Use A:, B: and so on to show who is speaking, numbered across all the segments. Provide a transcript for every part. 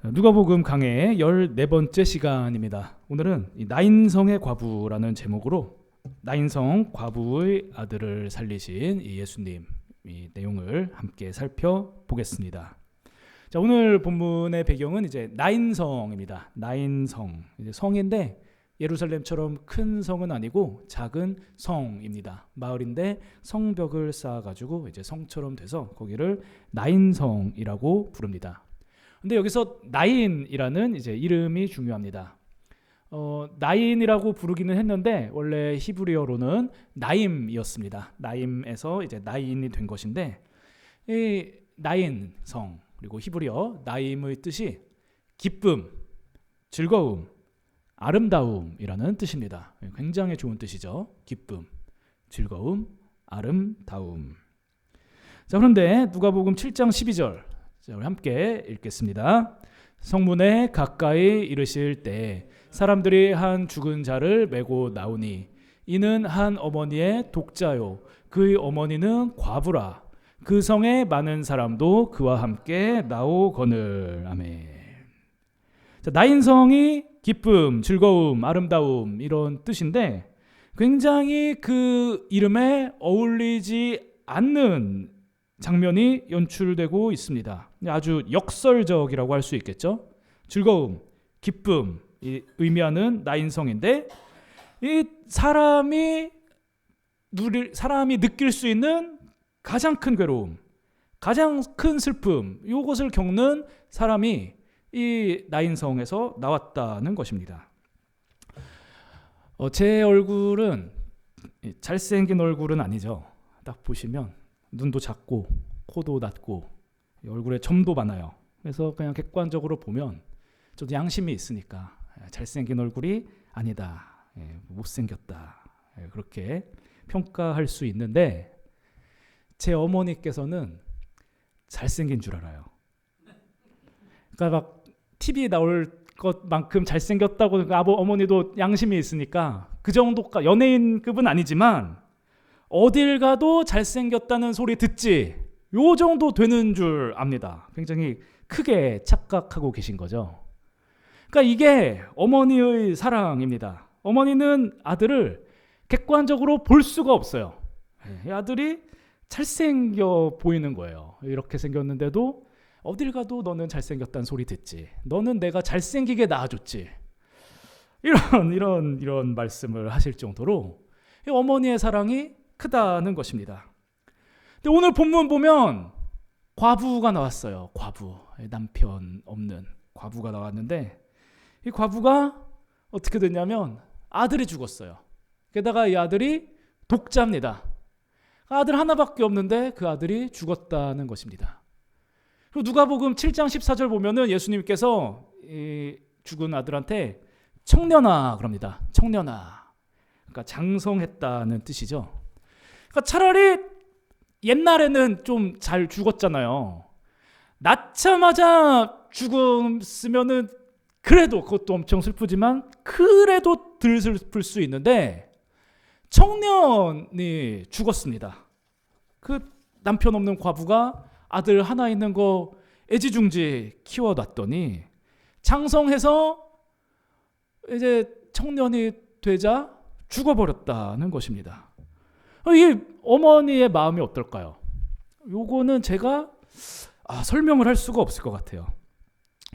A: 누가복음 강해 14번째 시간입니다. 오늘은 이 나인성의 과부라는 제목으로 나인성 과부의 아들을 살리신 이 예수님 이 내용을 함께 살펴보겠습니다. 자, 오늘 본문의 배경은 이제 나인성입니다. 나인성, 이제 성인데 예루살렘처럼 큰 성은 아니고 작은 성입니다. 마을인데 성벽을 쌓아가지고 이제 성처럼 돼서 거기를 나인성이라고 부릅니다. 근데 여기서 나인이라는 이제 이름이 중요합니다. 나인이라고 부르기는 했는데 원래 히브리어로는 나임이었습니다. 나임에서 이제 나인이 된 것인데 이 나인성 그리고 히브리어 나임의 뜻이 기쁨, 즐거움, 아름다움이라는 뜻입니다. 굉장히 좋은 뜻이죠. 기쁨, 즐거움, 아름다움. 자, 그런데 누가복음 7장 12절 자, 우리 함께 읽겠습니다. 성문에 가까이 이르실 때 사람들이 한 죽은 자를 메고 나오니 이는 한 어머니의 독자요 그의 어머니는 과부라. 그 성에 많은 사람도 그와 함께 나오거늘. 아멘. 자, 나인성이 기쁨, 즐거움, 아름다움 이런 뜻인데 굉장히 그 이름에 어울리지 않는 장면이 연출되고 있습니다. 아주 역설적이라고 할 수 있겠죠. 즐거움, 기쁨 이 의미하는 나인성인데 이 사람이 느낄 수 있는 가장 큰 괴로움, 가장 큰 슬픔 이것을 겪는 사람이 이 나인성에서 나왔다는 것입니다. 제 얼굴은 잘생긴 얼굴은 아니죠. 딱 보시면 눈도 작고 코도 낮고 얼굴에 점도 많아요. 그래서 그냥 객관적으로 보면 저도 양심이 있으니까 잘생긴 얼굴이 아니다, 못생겼다 그렇게 평가할 수 있는데 제 어머니께서는 잘생긴 줄 알아요. 그러니까 막 TV에 나올 것만큼 잘생겼다고 어머니도 양심이 있으니까 그 정도까 연예인급은 아니지만 어딜 가도 잘생겼다는 소리 듣지 요 정도 되는 줄 압니다. 굉장히 크게 착각하고 계신 거죠. 그러니까 이게 어머니의 사랑입니다. 어머니는 아들을 객관적으로 볼 수가 없어요. 이 아들이 잘생겨 보이는 거예요. 이렇게 생겼는데도 어딜 가도 너는 잘생겼다는 소리 듣지. 너는 내가 잘생기게 낳아줬지. 이런 말씀을 하실 정도로 이 어머니의 사랑이 크다는 것입니다. 근데 오늘 본문 보면 과부가 나왔어요. 과부, 남편 없는 과부가 나왔는데 이 과부가 어떻게 됐냐면 아들이 죽었어요. 게다가 이 아들이 독자입니다. 아들 하나밖에 없는데 그 아들이 죽었다는 것입니다. 그리고 누가복음 7장 14절 보면은 예수님께서 이 죽은 아들한테 청년아 그럽니다. 청년아. 그러니까 장성했다는 뜻이죠. 그러니까 차라리 옛날에는 좀 잘 죽었잖아요. 낳자마자 죽었으면은 그래도 그것도 엄청 슬프지만 그래도 덜 슬플 수 있는데 청년이 죽었습니다. 그 남편 없는 과부가 아들 하나 있는 거 애지중지 키워놨더니 장성해서 이제 청년이 되자 죽어버렸다는 것입니다. 이 어머니의 마음이 어떨까요? 요거는 제가 설명을 할 수가 없을 것 같아요.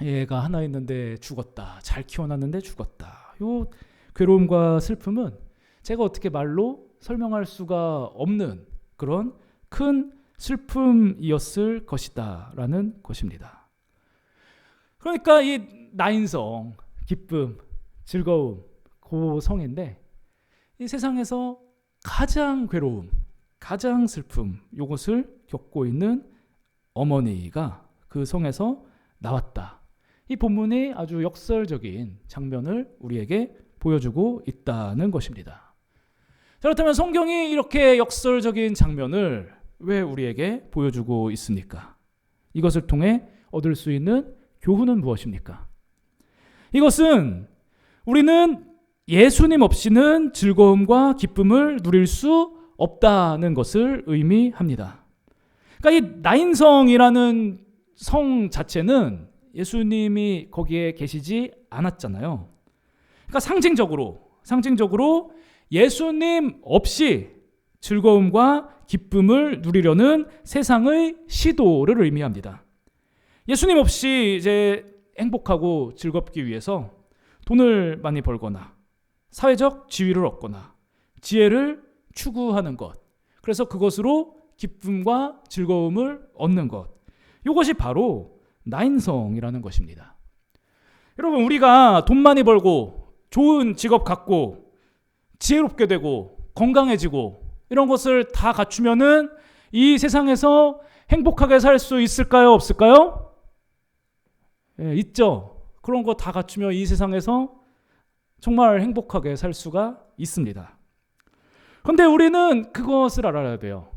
A: 얘가 하나 있는데 죽었다. 잘 키워놨는데 죽었다. 요 괴로움과 슬픔은 제가 어떻게 말로 설명할 수가 없는 그런 큰 슬픔이었을 것이다 라는 것입니다. 그러니까 이 나인성, 기쁨, 즐거움 그 성인데 이 세상에서 가장 괴로움, 가장 슬픔 이것을 겪고 있는 어머니가 그 성에서 나왔다. 이 본문이 아주 역설적인 장면을 우리에게 보여주고 있다는 것입니다. 자, 그렇다면 성경이 이렇게 역설적인 장면을 왜 우리에게 보여주고 있습니까? 이것을 통해 얻을 수 있는 교훈은 무엇입니까? 이것은 우리는 예수님 없이는 즐거움과 기쁨을 누릴 수 없다는 것을 의미합니다. 그러니까 이 나인성이라는 성 자체는 예수님이 거기에 계시지 않았잖아요. 그러니까 상징적으로 예수님 없이 즐거움과 기쁨을 누리려는 세상의 시도를 의미합니다. 예수님 없이 이제 행복하고 즐겁기 위해서 돈을 많이 벌거나 사회적 지위를 얻거나 지혜를 추구하는 것, 그래서 그것으로 기쁨과 즐거움을 얻는 것, 이것이 바로 나인성이라는 것입니다. 여러분, 우리가 돈 많이 벌고 좋은 직업 갖고 지혜롭게 되고 건강해지고 이런 것을 다 갖추면은 이 세상에서 행복하게 살 수 있을까요? 없을까요? 있죠. 그런 거 다 갖추면 이 세상에서 정말 행복하게 살 수가 있습니다. 그런데 우리는 그것을 알아야 돼요.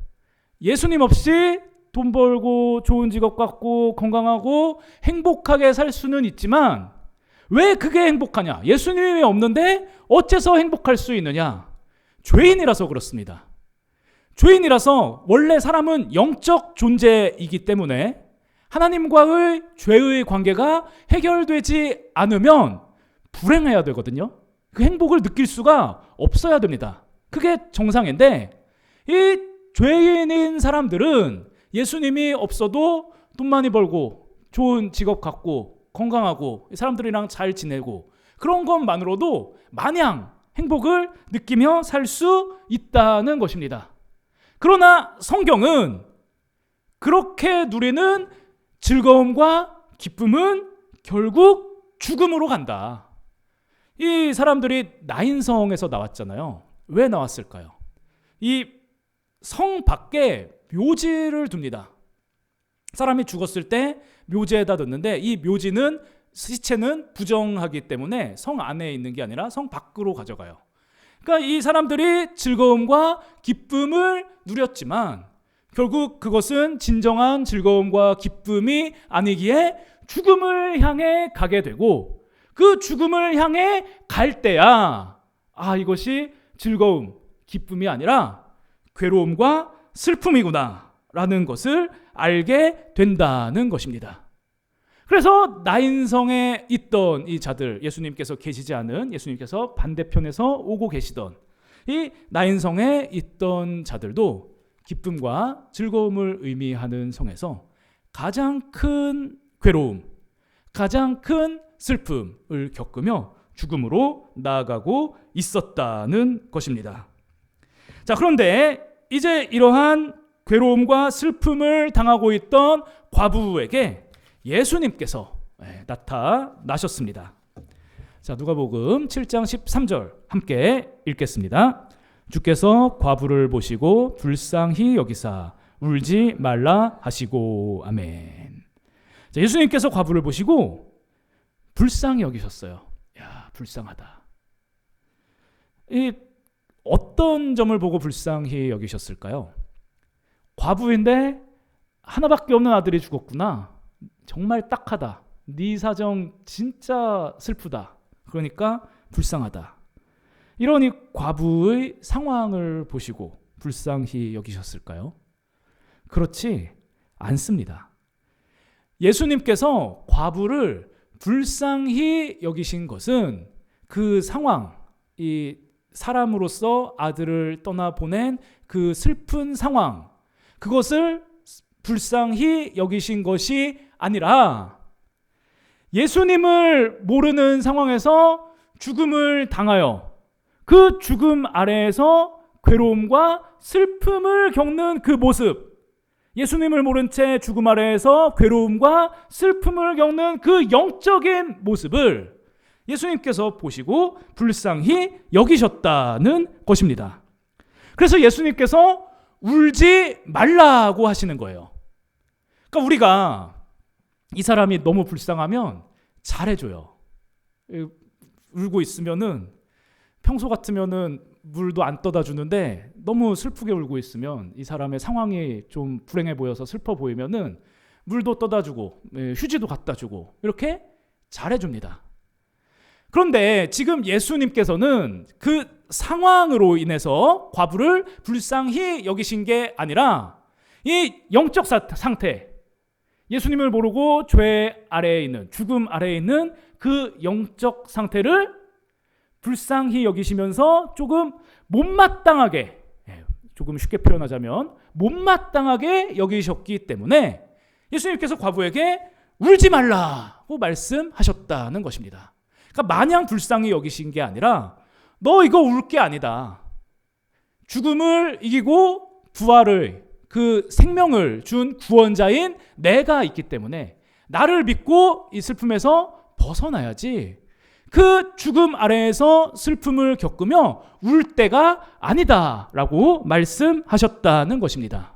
A: 예수님 없이 돈 벌고 좋은 직업 갖고 건강하고 행복하게 살 수는 있지만 왜 그게 행복하냐? 예수님이 없는데 어째서 행복할 수 있느냐? 죄인이라서 그렇습니다. 죄인이라서 원래 사람은 영적 존재이기 때문에 하나님과의 죄의 관계가 해결되지 않으면 불행해야 되거든요. 그 행복을 느낄 수가 없어야 됩니다. 그게 정상인데 이 죄인인 사람들은 예수님이 없어도 돈 많이 벌고 좋은 직업 갖고 건강하고 사람들이랑 잘 지내고 그런 것만으로도 마냥 행복을 느끼며 살 수 있다는 것입니다. 그러나 성경은 그렇게 누리는 즐거움과 기쁨은 결국 죽음으로 간다. 이 사람들이 나인성에서 나왔잖아요. 왜 나왔을까요? 이 성 밖에 묘지를 둡니다. 사람이 죽었을 때 묘지에다 넣는데 이 묘지는 시체는 부정하기 때문에 성 안에 있는 게 아니라 성 밖으로 가져가요. 그러니까 이 사람들이 즐거움과 기쁨을 누렸지만 결국 그것은 진정한 즐거움과 기쁨이 아니기에 죽음을 향해 가게 되고 그 죽음을 향해 갈 때야 이것이 즐거움, 기쁨이 아니라 괴로움과 슬픔이구나 라는 것을 알게 된다는 것입니다. 그래서 나인성에 있던 이 자들, 예수님께서 계시지 않은, 예수님께서 반대편에서 오고 계시던 이 나인성에 있던 자들도 기쁨과 즐거움을 의미하는 성에서 가장 큰 괴로움, 가장 큰 슬픔을 겪으며 죽음으로 나아가고 있었다는 것입니다. 자, 그런데 이제 이러한 괴로움과 슬픔을 당하고 있던 과부에게 예수님께서 나타나셨습니다. 자, 누가복음 7장 13절 함께 읽겠습니다. 주께서 과부를 보시고 불쌍히 여기사 울지 말라 하시고 아멘. 자, 예수님께서 과부를 보시고 불쌍히 여기셨어요. 야, 불쌍하다. 이 어떤 점을 보고 불쌍히 여기셨을까요? 과부인데 하나밖에 없는 아들이 죽었구나. 정말 딱하다. 네 사정 진짜 슬프다. 그러니까 불쌍하다. 이런 이 과부의 상황을 보시고 불쌍히 여기셨을까요? 그렇지 않습니다. 예수님께서 과부를 불쌍히 여기신 것은 그 상황, 이 사람으로서 아들을 떠나보낸 그 슬픈 상황, 그것을 불쌍히 여기신 것이 아니라 예수님을 모르는 상황에서 죽음을 당하여 그 죽음 아래에서 괴로움과 슬픔을 겪는 그 모습, 예수님을 모른 채 죽음 아래에서 괴로움과 슬픔을 겪는 그 영적인 모습을 예수님께서 보시고 불쌍히 여기셨다는 것입니다. 그래서 예수님께서 울지 말라고 하시는 거예요. 그러니까 우리가 이 사람이 너무 불쌍하면 잘해줘요. 울고 있으면은 평소 같으면은 물도 안 떠다 주는데 너무 슬프게 울고 있으면 이 사람의 상황이 좀 불행해 보여서 슬퍼 보이면은 물도 떠다 주고 휴지도 갖다 주고 이렇게 잘해줍니다. 그런데 지금 예수님께서는 그 상황으로 인해서 과부를 불쌍히 여기신 게 아니라 이 영적 상태, 예수님을 모르고 죄 아래에 있는, 죽음 아래에 있는 그 영적 상태를 불쌍히 여기시면서 조금 못마땅하게, 조금 쉽게 표현하자면 못마땅하게 여기셨기 때문에 예수님께서 과부에게 울지 말라고 말씀하셨다는 것입니다. 그러니까 마냥 불쌍히 여기신 게 아니라 너 이거 울 게 아니다. 죽음을 이기고 부활을, 그 생명을 준 구원자인 내가 있기 때문에 나를 믿고 이 슬픔에서 벗어나야지, 그 죽음 아래에서 슬픔을 겪으며 울 때가 아니다 라고 말씀하셨다는 것입니다.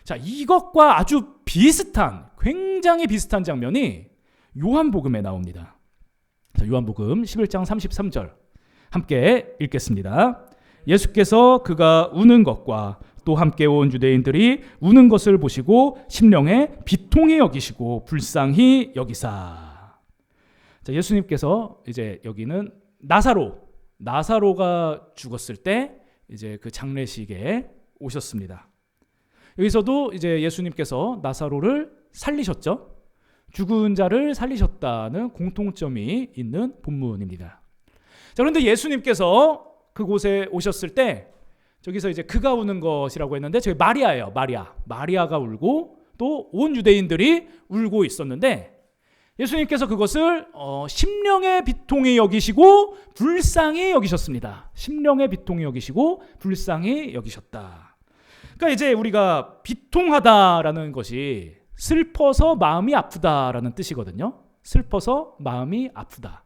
A: 자, 이것과 아주 비슷한, 굉장히 비슷한 장면이 요한복음에 나옵니다. 자, 요한복음 11장 33절 함께 읽겠습니다. 예수께서 그가 우는 것과 또 함께 온 유대인들이 우는 것을 보시고 심령에 비통히 여기시고 불쌍히 여기사. 자, 예수님께서 이제 여기는 나사로가 죽었을 때 이제 그 장례식에 오셨습니다. 여기서도 이제 예수님께서 나사로를 살리셨죠. 죽은 자를 살리셨다는 공통점이 있는 본문입니다. 자, 그런데 예수님께서 그곳에 오셨을 때 저기서 이제 그가 우는 것이라고 했는데 저기 마리아예요. 마리아가 울고 또 온 유대인들이 울고 있었는데 예수님께서 그것을 심령의 비통히 여기시고 불쌍히 여기셨습니다. 심령의 비통히 여기시고 불쌍히 여기셨다. 그러니까 이제 우리가 비통하다라는 것이 슬퍼서 마음이 아프다라는 뜻이거든요. 슬퍼서 마음이 아프다.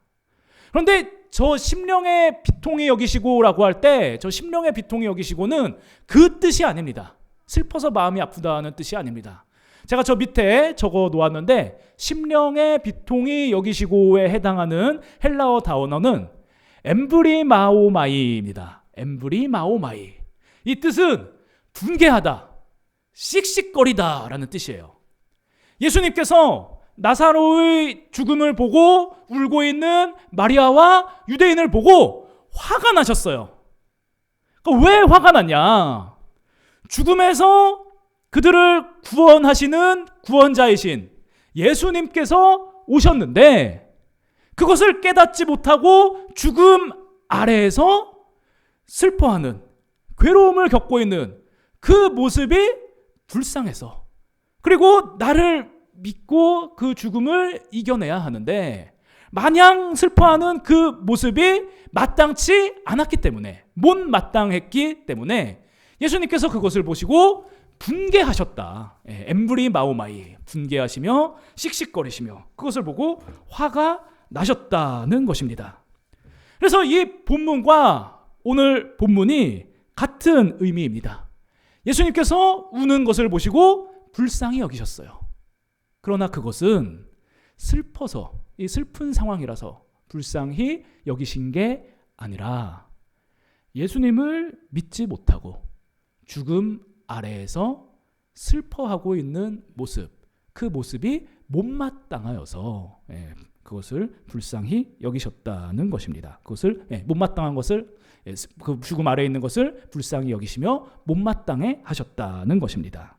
A: 그런데 저 심령의 비통히 여기시고라고 할 때 저 심령의 비통히 여기시고는 그 뜻이 아닙니다. 슬퍼서 마음이 아프다는 뜻이 아닙니다. 제가 저 밑에 적어 놓았는데 심령의 비통히 여기시고에 해당하는 헬라어 단어는 엠브리마오마이입니다. 엠브리마오마이. 이 뜻은 분개하다, 씩씩거리다 라는 뜻이에요. 예수님께서 나사로의 죽음을 보고 울고 있는 마리아와 유대인을 보고 화가 나셨어요. 그러니까 왜 화가 났냐? 죽음에서 그들을 구원하시는 구원자이신 예수님께서 오셨는데 그것을 깨닫지 못하고 죽음 아래에서 슬퍼하는, 괴로움을 겪고 있는 그 모습이 불쌍해서, 그리고 나를 믿고 그 죽음을 이겨내야 하는데 마냥 슬퍼하는 그 모습이 마땅치 않았기 때문에, 못마땅했기 때문에 예수님께서 그것을 보시고 분개하셨다. 엠브리마오마이, 분개하시며 씩씩거리시며 그것을 보고 화가 나셨다는 것입니다. 그래서 이 본문과 오늘 본문이 같은 의미입니다. 예수님께서 우는 것을 보시고 불쌍히 여기셨어요. 그러나 그것은 슬퍼서, 이 슬픈 상황이라서 불쌍히 여기신 게 아니라 예수님을 믿지 못하고 죽음 아래에서 슬퍼하고 있는 모습, 그 모습이 못마땅하여서 그것을 불쌍히 여기셨다는 것입니다. 그것을 못마땅한 것을, 그 죽음 아래에 있는 것을 불쌍히 여기시며 못마땅해 하셨다는 것입니다.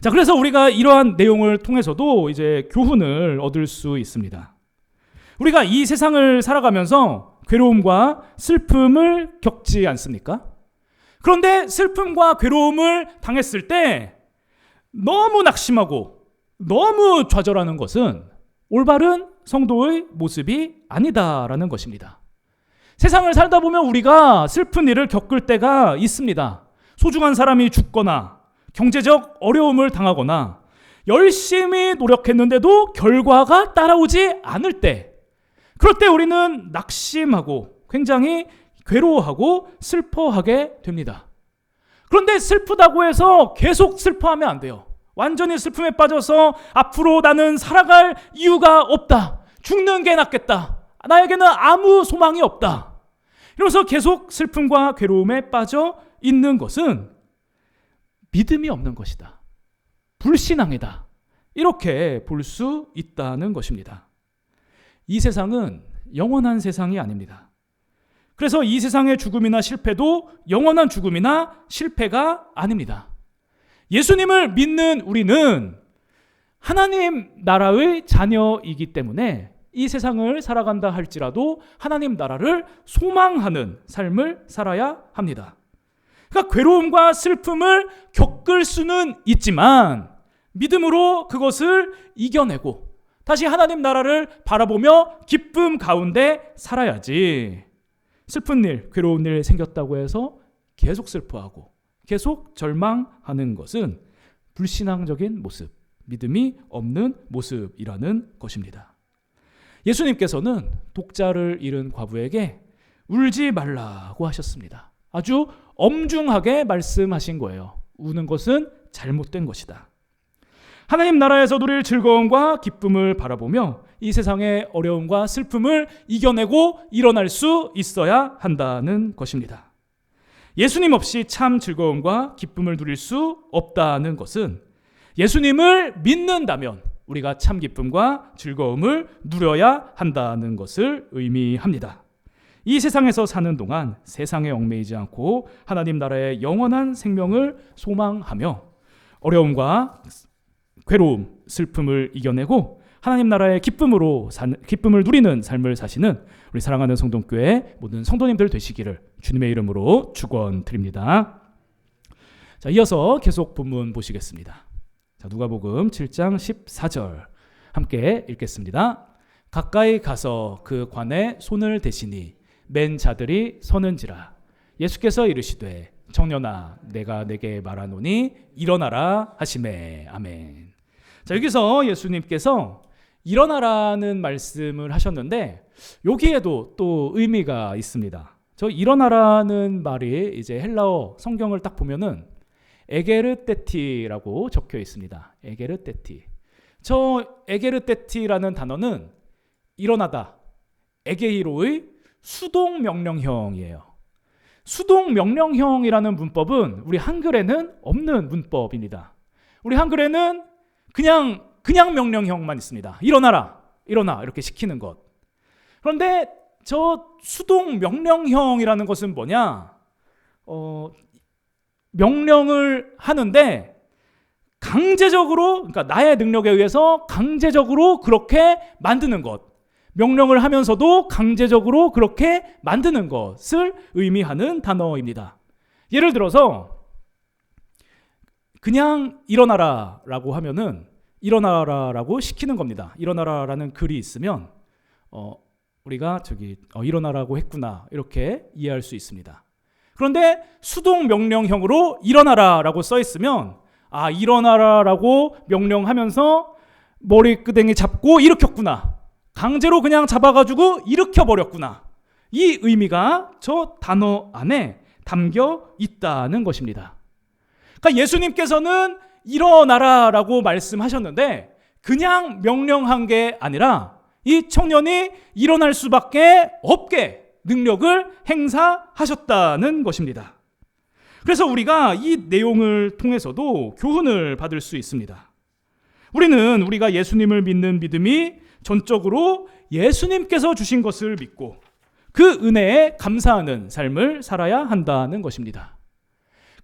A: 자, 그래서 우리가 이러한 내용을 통해서도 이제 교훈을 얻을 수 있습니다. 우리가 이 세상을 살아가면서 괴로움과 슬픔을 겪지 않습니까? 그런데 슬픔과 괴로움을 당했을 때 너무 낙심하고 너무 좌절하는 것은 올바른 성도의 모습이 아니다라는 것입니다. 세상을 살다 보면 우리가 슬픈 일을 겪을 때가 있습니다. 소중한 사람이 죽거나 경제적 어려움을 당하거나 열심히 노력했는데도 결과가 따라오지 않을 때, 그럴 때 우리는 낙심하고 굉장히 괴로워하고 슬퍼하게 됩니다. 그런데 슬프다고 해서 계속 슬퍼하면 안 돼요. 완전히 슬픔에 빠져서 앞으로 나는 살아갈 이유가 없다, 죽는 게 낫겠다, 나에게는 아무 소망이 없다, 이러면서 계속 슬픔과 괴로움에 빠져 있는 것은 믿음이 없는 것이다, 불신앙이다, 이렇게 볼 수 있다는 것입니다. 이 세상은 영원한 세상이 아닙니다. 그래서 이 세상의 죽음이나 실패도 영원한 죽음이나 실패가 아닙니다. 예수님을 믿는 우리는 하나님 나라의 자녀이기 때문에 이 세상을 살아간다 할지라도 하나님 나라를 소망하는 삶을 살아야 합니다. 그러니까 괴로움과 슬픔을 겪을 수는 있지만 믿음으로 그것을 이겨내고 다시 하나님 나라를 바라보며 기쁨 가운데 살아야지. 슬픈 일, 괴로운 일 생겼다고 해서 계속 슬퍼하고 계속 절망하는 것은 불신앙적인 모습, 믿음이 없는 모습이라는 것입니다. 예수님께서는 독자를 잃은 과부에게 울지 말라고 하셨습니다. 아주 엄중하게 말씀하신 거예요. 우는 것은 잘못된 것이다. 하나님 나라에서 누릴 즐거움과 기쁨을 바라보며 이 세상의 어려움과 슬픔을 이겨내고 일어날 수 있어야 한다는 것입니다. 예수님 없이 참 즐거움과 기쁨을 누릴 수 없다는 것은 예수님을 믿는다면 우리가 참 기쁨과 즐거움을 누려야 한다는 것을 의미합니다. 이 세상에서 사는 동안 세상에 얽매이지 않고 하나님 나라의 영원한 생명을 소망하며 어려움과 괴로움, 슬픔을 이겨내고 하나님 나라의 기쁨을 누리는 삶을 사시는 우리 사랑하는 성동교회 모든 성도님들 되시기를 주님의 이름으로 축원드립니다. 자, 이어서 계속 본문 보시겠습니다. 자, 누가복음 7장 14절 함께 읽겠습니다. 가까이 가서 그 관에 손을 대시니 맨 자들이 서는지라. 예수께서 이르시되 청년아 내가 내게 말하노니 일어나라 하시매. 아멘. 자, 여기서 예수님께서 일어나라는 말씀을 하셨는데 여기에도 또 의미가 있습니다. 저 일어나라는 말이 이제 헬라어 성경을 딱 보면은 에게르테티라고 적혀 있습니다. 에게르테티. 저 에게르테티라는 단어는 일어나다, 에게이로의 수동 명령형이에요. 수동 명령형이라는 문법은 우리 한글에는 없는 문법입니다. 우리 한글에는 그냥 명령형만 있습니다. 일어나라, 일어나 이렇게 시키는 것. 그런데 저 수동 명령형이라는 것은 뭐냐? 명령을 하는데 강제적으로, 그러니까 나의 능력에 의해서 강제적으로 그렇게 만드는 것. 명령을 하면서도 강제적으로 그렇게 만드는 것을 의미하는 단어입니다. 예를 들어서 그냥 일어나라라고 하면은 일어나라라고 시키는 겁니다. 일어나라라는 글이 있으면 우리가 일어나라고 했구나 이렇게 이해할 수 있습니다. 그런데 수동 명령형으로 일어나라라고 써 있으면 일어나라라고 명령하면서 머리끄댕이 잡고 일으켰구나. 강제로 그냥 잡아가지고 일으켜버렸구나. 이 의미가 저 단어 안에 담겨 있다는 것입니다. 그러니까 예수님께서는 일어나라라고 말씀하셨는데 그냥 명령한 게 아니라 이 청년이 일어날 수밖에 없게 능력을 행사하셨다는 것입니다. 그래서 우리가 이 내용을 통해서도 교훈을 받을 수 있습니다. 우리가 예수님을 믿는 믿음이 전적으로 예수님께서 주신 것을 믿고 그 은혜에 감사하는 삶을 살아야 한다는 것입니다.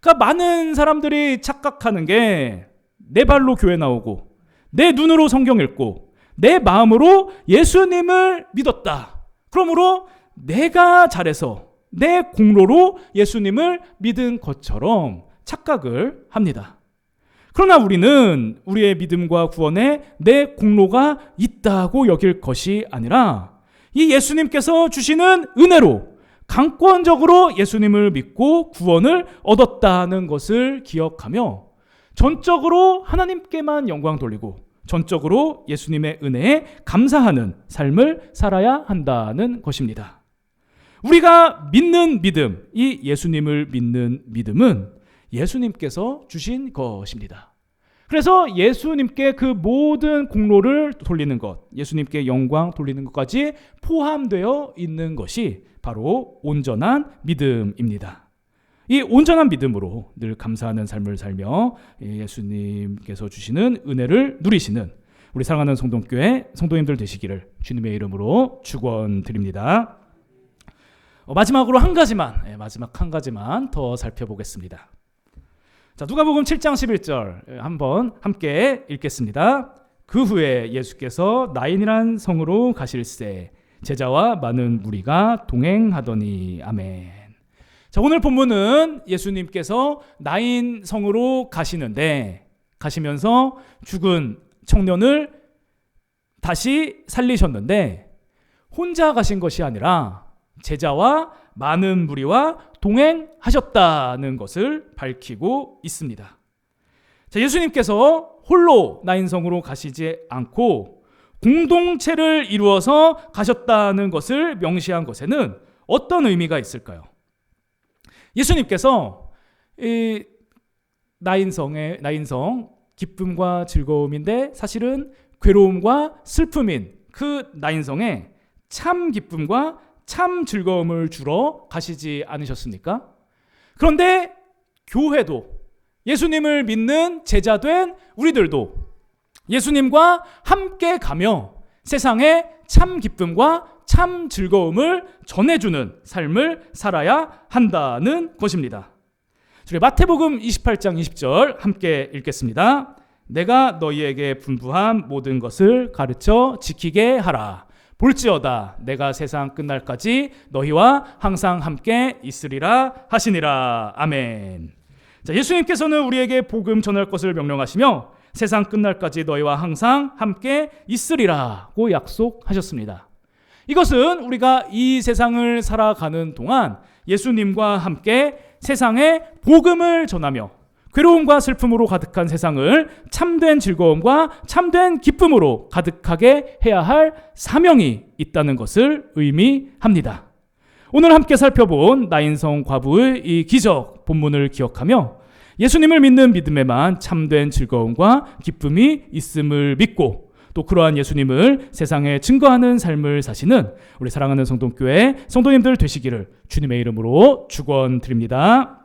A: 그러니까 많은 사람들이 착각하는 게 내 발로 교회 나오고 내 눈으로 성경 읽고 내 마음으로 예수님을 믿었다. 그러므로 내가 잘해서 내 공로로 예수님을 믿은 것처럼 착각을 합니다. 그러나 우리는 우리의 믿음과 구원에 내 공로가 있다고 여길 것이 아니라 이 예수님께서 주시는 은혜로 강권적으로 예수님을 믿고 구원을 얻었다는 것을 기억하며 전적으로 하나님께만 영광 돌리고 전적으로 예수님의 은혜에 감사하는 삶을 살아야 한다는 것입니다. 우리가 믿는 믿음, 이 예수님을 믿는 믿음은 예수님께서 주신 것입니다. 그래서 예수님께 그 모든 공로를 돌리는 것, 예수님께 영광 돌리는 것까지 포함되어 있는 것이 바로 온전한 믿음입니다. 이 온전한 믿음으로 늘 감사하는 삶을 살며 예수님께서 주시는 은혜를 누리시는 우리 사랑하는 성동교회 성도님들 되시기를 주님의 이름으로 축원드립니다. 마지막 한 가지만 더 살펴보겠습니다. 자, 누가복음 7장 11절 한번 함께 읽겠습니다. 그 후에 예수께서 나인이란 성으로 가실새 제자와 많은 무리가 동행하더니. 아멘. 자, 오늘 본문은 예수님께서 나인 성으로 가시는데, 가시면서 죽은 청년을 다시 살리셨는데 혼자 가신 것이 아니라 제자와 많은 무리와 동행하셨다는 것을 밝히고 있습니다. 자, 예수님께서 홀로 나인성으로 가시지 않고 공동체를 이루어서 가셨다는 것을 명시한 것에는 어떤 의미가 있을까요? 예수님께서 이 나인성 기쁨과 즐거움인데 사실은 괴로움과 슬픔인 그 나인성에 참 기쁨과 참 즐거움을 주러 가시지 않으셨습니까? 그런데 교회도, 예수님을 믿는 제자된 우리들도 예수님과 함께 가며 세상에 참 기쁨과 참 즐거움을 전해주는 삶을 살아야 한다는 것입니다. 우리 마태복음 28장 20절 함께 읽겠습니다. 내가 너희에게 분부한 모든 것을 가르쳐 지키게 하라. 볼지어다 내가 세상 끝날까지 너희와 항상 함께 있으리라 하시니라. 아멘. 자, 예수님께서는 우리에게 복음 전할 것을 명령하시며 세상 끝날까지 너희와 항상 함께 있으리라고 약속하셨습니다. 이것은 우리가 이 세상을 살아가는 동안 예수님과 함께 세상에 복음을 전하며 괴로움과 슬픔으로 가득한 세상을 참된 즐거움과 참된 기쁨으로 가득하게 해야 할 사명이 있다는 것을 의미합니다. 오늘 함께 살펴본 나인성 과부의 이 기적 본문을 기억하며 예수님을 믿는 믿음에만 참된 즐거움과 기쁨이 있음을 믿고 또 그러한 예수님을 세상에 증거하는 삶을 사시는 우리 사랑하는 성동교회 성도님들 되시기를 주님의 이름으로 축원드립니다.